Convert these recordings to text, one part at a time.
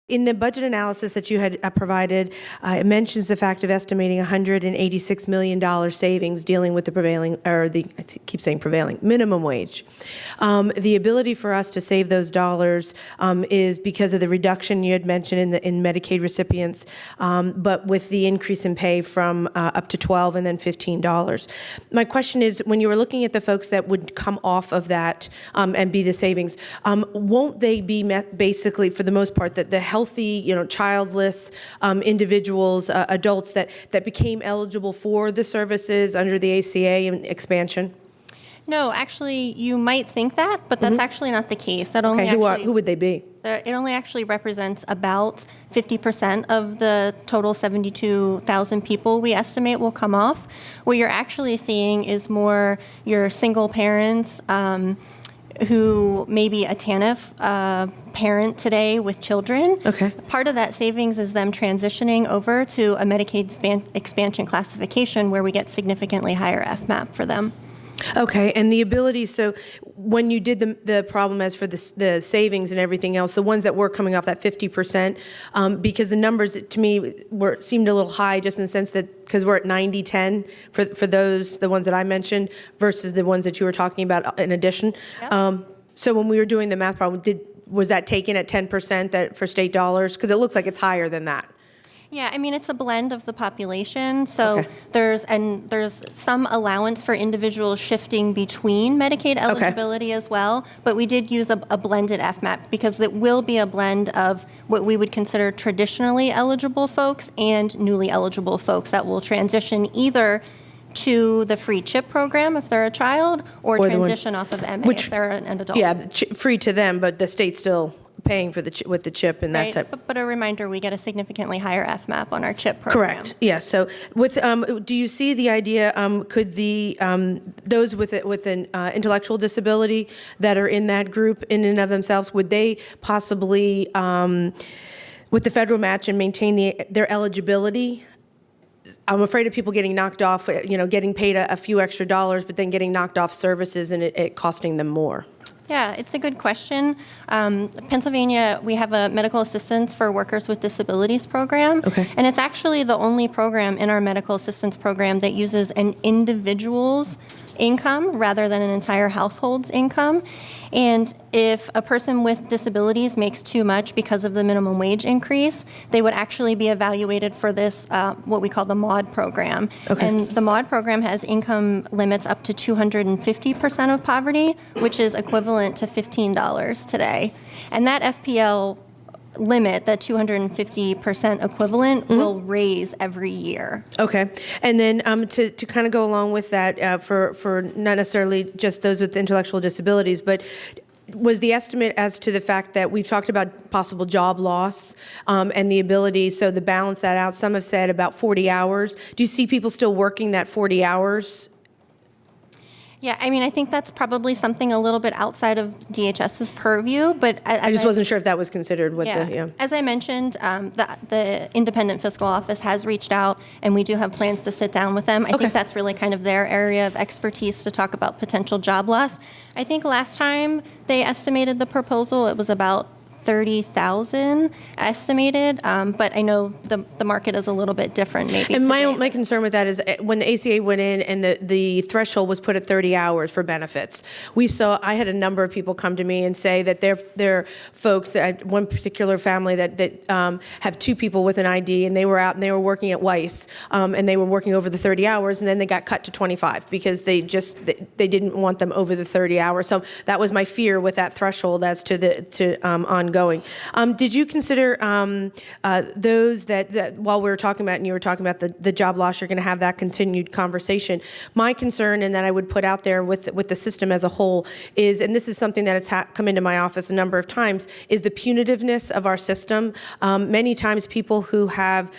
In the budget analysis that you had provided, it mentions the fact of estimating $186 million savings dealing with the prevailing, or the, I keep saying prevailing, minimum wage. The ability for us to save those dollars is because of the reduction you had mentioned in Medicaid recipients, but with the increase in pay from up to $12 and then $15. My question is, when you were looking at the folks that would come off of that and be the savings, won't they be basically, for the most part, that the healthy, childless individuals, adults that became eligible for the services under the ACA and expansion? No, actually, you might think that, but that's actually not the case. That only who would they be? It only actually represents about 50% of the total 72,000 people we estimate will come off. What you're actually seeing is more your single parents, who may be a TANF parent today with children. Okay. Part of that savings is them transitioning over to a Medicaid expansion classification where we get significantly higher FMAP for them. Okay, and the ability, so when you did the problem as for the savings and everything else, the ones that were coming off that 50%, because the numbers to me seemed a little high, just in the sense that, because we're at 90-10 for those, the ones that I mentioned, versus the ones that you were talking about in addition. Yep. So when we were doing the math problem, was that taken at 10% for state dollars? Because it looks like it's higher than that. Yeah, I mean, it's a blend of the population. So Okay. there's some allowance for individuals shifting between Medicaid eligibility as well. But we did use a blended FMAP because it will be a blend of what we would consider traditionally eligible folks and newly eligible folks that will transition either to the free CHIP program if they're a child, or transition off of MA if they're an adult. Yeah, free to them, but the state's still paying for with the CHIP and that Right. type. But a reminder, we get a significantly higher FMAP on our CHIP program. Correct. Yeah. So, with do you see the idea? Could the those with an intellectual disability that are in that group, in and of themselves, would they possibly, with the federal match, and maintain their eligibility? I'm afraid of people getting knocked off. Getting paid a few extra dollars, but then getting knocked off services and it costing them more. Yeah, it's a good question. Pennsylvania, we have a medical assistance for workers with disabilities program. Okay. And it's actually the only program in our medical assistance program that uses an individual's income rather than an entire household's income. And if a person with disabilities makes too much because of the minimum wage increase, they would actually be evaluated for this, what we call the MAUD program. Okay. And the MAUD program has income limits up to 250% of poverty, which is equivalent to $15 today. And that FPL limit, that 250% equivalent, will raise every year. Okay. And then to kind of go along with that, for not necessarily just those with intellectual disabilities, but was the estimate as to the fact that we've talked about possible job loss and the ability, so to balance that out, some have said about 40 hours. Do you see people still working that 40 hours? Yeah, I mean, I think that's probably something a little bit outside of DHS's purview, but I just wasn't sure if that was considered with the. As I mentioned, the Independent Fiscal Office has reached out, and we do have plans to sit down with them. I think that's really kind of their area of expertise to talk about potential job loss. I think last time they estimated the proposal, it was about 30,000 estimated, but I know the market is a little bit different maybe. And my concern with that is when the ACA went in and the threshold was put at 30 hours for benefits, I had a number of people come to me and say that they're folks, one particular family that have two people with an ID, and they were out and they were working at Weiss, and they were working over the 30 hours, and then they got cut to 25 because they didn't want them over the 30 hours. So that was my fear with that threshold as to ongoing. Did you consider those that while we were talking about, and you were talking about the job loss, you're going to have that continued conversation? My concern, and that I would put out there with the system as a whole, is, and this is something that has come into my office a number of times, is the punitiveness of our system. Many times people who have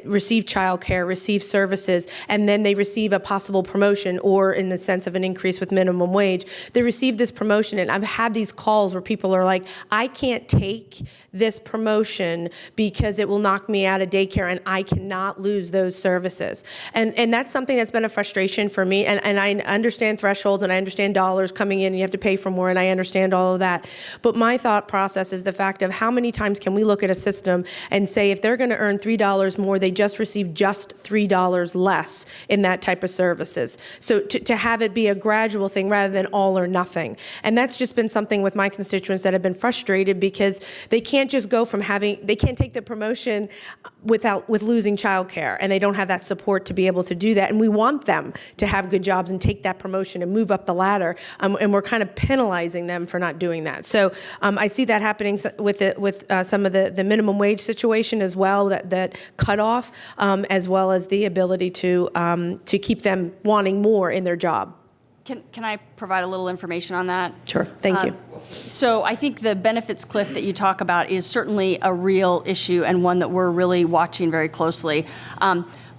receive child care, receive services, and then they receive a possible promotion, or in the sense of an increase with minimum wage, they receive this promotion, and I've had these calls where people are like, I can't take this promotion because it will knock me out of daycare and I cannot lose those services. And that's something that's been a frustration for me. And I understand thresholds and I understand dollars coming in and you have to pay for more and I understand all of that. But my thought process is the fact of how many times can we look at a system and say if they're going to earn $3 more, they just received just $3 less in that type of services. So to have it be a gradual thing rather than all or nothing. And that's just been something with my constituents that have been frustrated because they can't just go from they can't take the promotion with losing childcare, and they don't have that support to be able to do that. And we want them to have good jobs and take that promotion and move up the ladder, and we're kind of penalizing them for not doing that. So I see that happening with some of the minimum wage situation as well, that cutoff, as well as the ability to keep them wanting more in their job. Can I provide a little information on that? Sure, thank you. So I think the benefits cliff that you talk about is certainly a real issue and one that we're really watching very closely.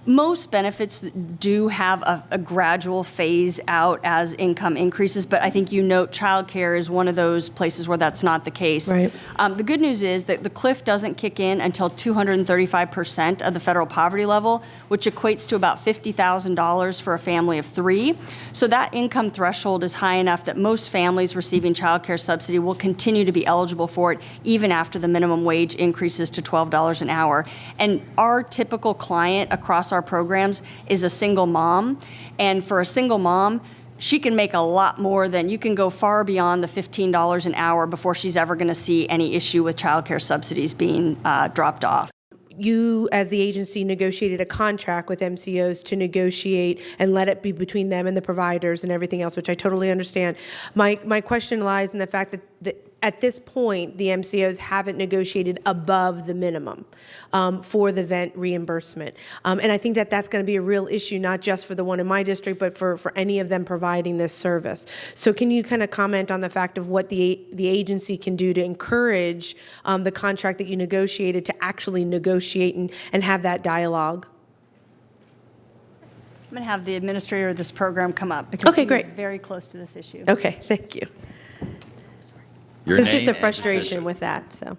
Most benefits do have a gradual phase out as income increases, but I think you note childcare is one of those places where that's not the case. Right. The good news is that the cliff doesn't kick in until 235% of the federal poverty level, which equates to about $50,000 for a family of 3. So that income threshold is high enough that most families receiving childcare subsidy will continue to be eligible for it even after the minimum wage increases to $12 an hour. And our typical client across our programs is a single mom, and for a single mom, she can make a lot more than, you can go far beyond the $15 an hour before she's ever going to see any issue with childcare subsidies being dropped off. You, as the agency, negotiated a contract with MCOs to negotiate and let it be between them and the providers and everything else, which I totally understand. My question lies in the fact that at this point, the MCOs haven't negotiated above the minimum for the vent reimbursement. And I think that that's going to be a real issue, not just for the one in my district, but for any of them providing this service. So can you kind of comment on the fact of what the agency can do to encourage the contract that you negotiated to actually negotiate and have that dialogue? I'm going to have the administrator of this program come up because Okay, he's great. very close to this issue. Okay, thank you. It's just a frustration with that, so.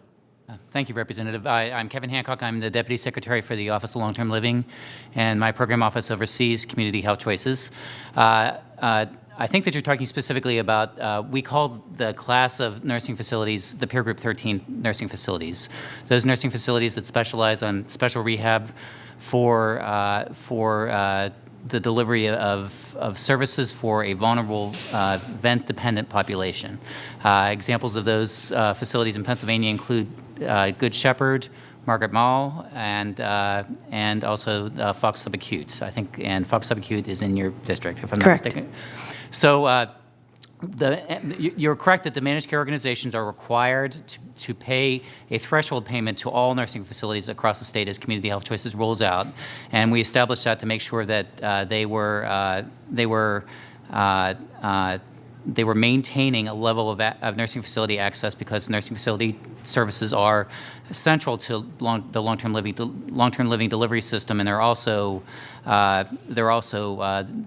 Thank you, Representative. I'm Kevin Hancock. I'm the Deputy Secretary for the Office of Long-Term Living, and my program office oversees community health choices. I think that you're talking specifically about, we call the class of nursing facilities the Peer Group 13 nursing facilities. Those nursing facilities that specialize on special rehab for the delivery of services for a vulnerable vent-dependent population. Examples of those facilities in Pennsylvania include Good Shepherd, Margaret Mall, and also Fox Subacute. I think, and Fox Subacute is in your district, if I'm Correct. not mistaken. So you're correct that the managed care organizations are required to pay a threshold payment to all nursing facilities across the state as Community Health Choices rolls out, and we established that to make sure that they were maintaining a level of nursing facility access, because nursing facility services are central to the long-term living delivery system, and they're also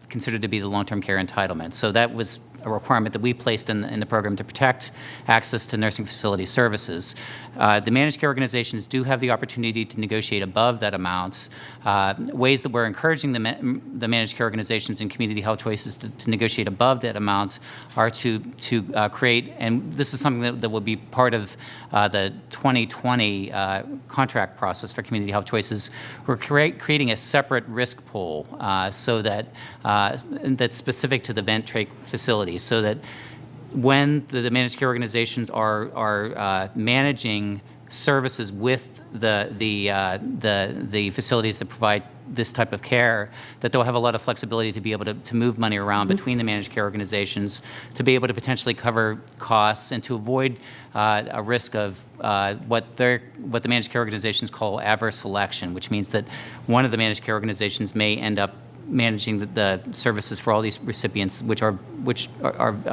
considered to be the long-term care entitlement. So that was a requirement that we placed in the program to protect access to nursing facility services. The managed care organizations do have the opportunity to negotiate above that amount. Ways that we're encouraging the managed care organizations and community health choices to negotiate above that amount are to create, and this is something that will be part of the 2020 contract process for community health choices. We're creating a separate risk pool so that that's specific to the vent trach facility, so that when the managed care organizations are managing services with the facilities that provide this type of care, that they'll have a lot of flexibility to be able to move money around between the managed care organizations, to be able to potentially cover costs and to avoid a risk of what the managed care organizations call adverse selection, which means that one of the managed care organizations may end up managing the services for all these recipients, which are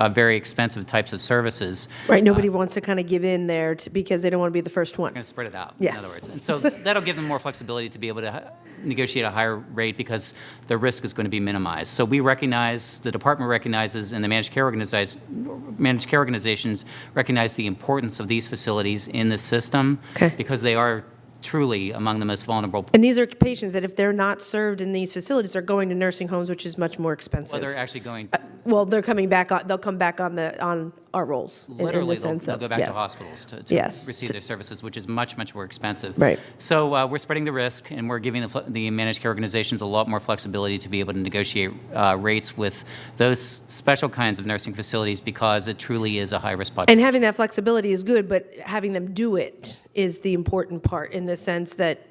very expensive types of services. Right, nobody wants to kind of give in there because they don't want to be the first one. Going to spread it out, Yes. in other words. And so that'll give them more flexibility to be able to negotiate a higher rate because the risk is going to be minimized. So we recognize, the department recognizes, and the managed care organizations recognize the importance of these facilities in the system Okay. because they are truly among the most vulnerable. And these are patients that if they're not served in these facilities are going to nursing homes, which is much more expensive. Well, they're actually going, Well, they're coming back on, they'll come back on our rolls. literally, the they'll sense they'll of, go back yes. to hospitals to Yes. receive their services, which is much, much more expensive. Right. So we're spreading the risk, and we're giving the managed care organizations a lot more flexibility to be able to negotiate rates with those special kinds of nursing facilities because it truly is a high-risk population. And having that flexibility is good, but having them do it is the important part in the sense that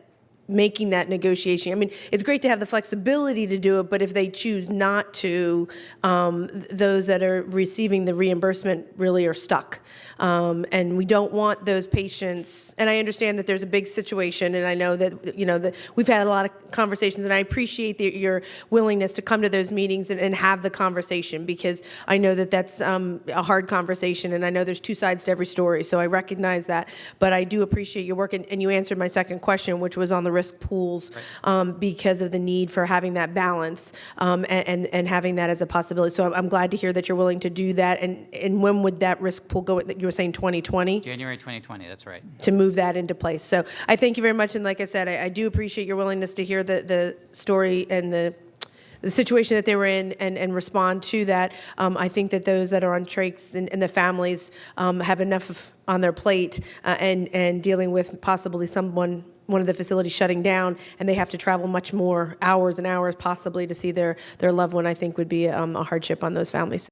making that negotiation. I mean, it's great to have the flexibility to do it, but if they choose not to, those that are receiving the reimbursement really are stuck. And we don't want those patients, and I understand that there's a big situation, and I know that, that we've had a lot of conversations, and I appreciate your willingness to come to those meetings and have the conversation, because I know that that's a hard conversation, and I know there's two sides to every story, so I recognize that. But I do appreciate your work, and you answered my second question, which was on the risk pools, because of the need for having that balance, and having that as a possibility. So I'm glad to hear that you're willing to do that. And when would that risk pool go? You were saying 2020? January 2020, that's right. To move that into place. So I thank you very much. And like I said, I do appreciate your willingness to hear the story and the situation that they were in and respond to that. I think that those that are on trachs and the families have enough on their plate and dealing with possibly one of the facilities shutting down, and they have to travel much more hours and hours possibly to see their loved one, I think would be a hardship on those families. So